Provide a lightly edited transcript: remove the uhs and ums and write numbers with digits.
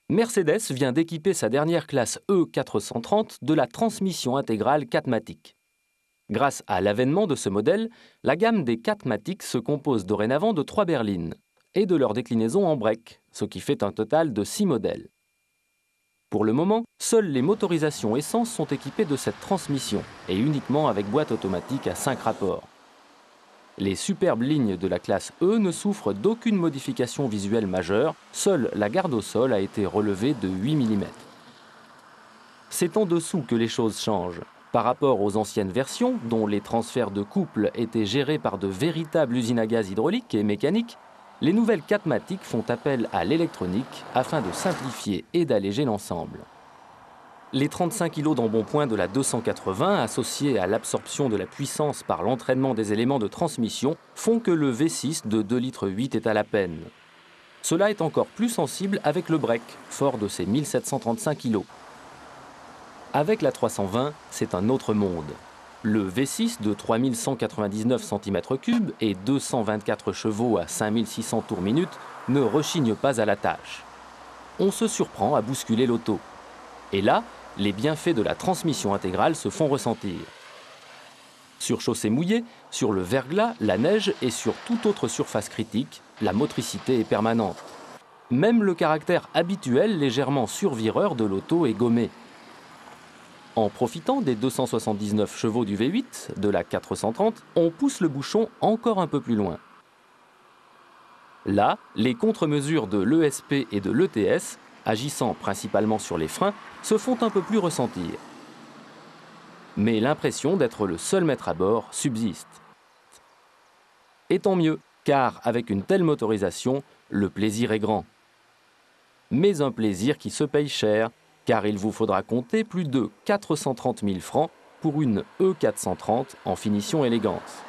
Mercedes vient d'équiper sa dernière classe E430 de la transmission intégrale 4MATIC. Grâce à l'avènement de ce modèle, la gamme des 4MATIC se compose dorénavant de 3 berlines et de leur déclinaison en break, ce qui fait un total de 6 modèles. Pour le moment, seules les motorisations essence sont équipées de cette transmission et uniquement avec boîte automatique à 5 rapports. Les superbes lignes de la classe E ne souffrent d'aucune modification visuelle majeure, seule la garde au sol a été relevée de 8 mm. C'est en dessous que les choses changent. Par rapport aux anciennes versions, dont les transferts de couple étaient gérés par de véritables usines à gaz hydrauliques et mécaniques, les nouvelles 4MATIC font appel à l'électronique afin de simplifier et d'alléger l'ensemble. Les 35 kg d'embonpoint de la 280 associés à l'absorption de la puissance par l'entraînement des éléments de transmission font que le V6 de 2,8 litres est à la peine. Cela est encore plus sensible avec le break, fort de ses 1735 kg. Avec la 320, c'est un autre monde. Le V6 de 3199 cm3 et 224 chevaux à 5600 tours minute ne rechigne pas à la tâche. On se surprend à bousculer l'auto. Et là, les bienfaits de la transmission intégrale se font ressentir. Sur chaussée mouillée, sur le verglas, la neige et sur toute autre surface critique, la motricité est permanente. Même le caractère habituel légèrement survireur de l'auto est gommé. En profitant des 279 chevaux du V8, de la 430, on pousse le bouchon encore un peu plus loin. Là, les contre-mesures de l'ESP et de l'ETS, agissant principalement sur les freins, se font un peu plus ressentir. Mais l'impression d'être le seul maître à bord subsiste. Et tant mieux, car avec une telle motorisation, le plaisir est grand. Mais un plaisir qui se paye cher, car il vous faudra compter plus de 430 000 francs pour une E430 en finition élégance.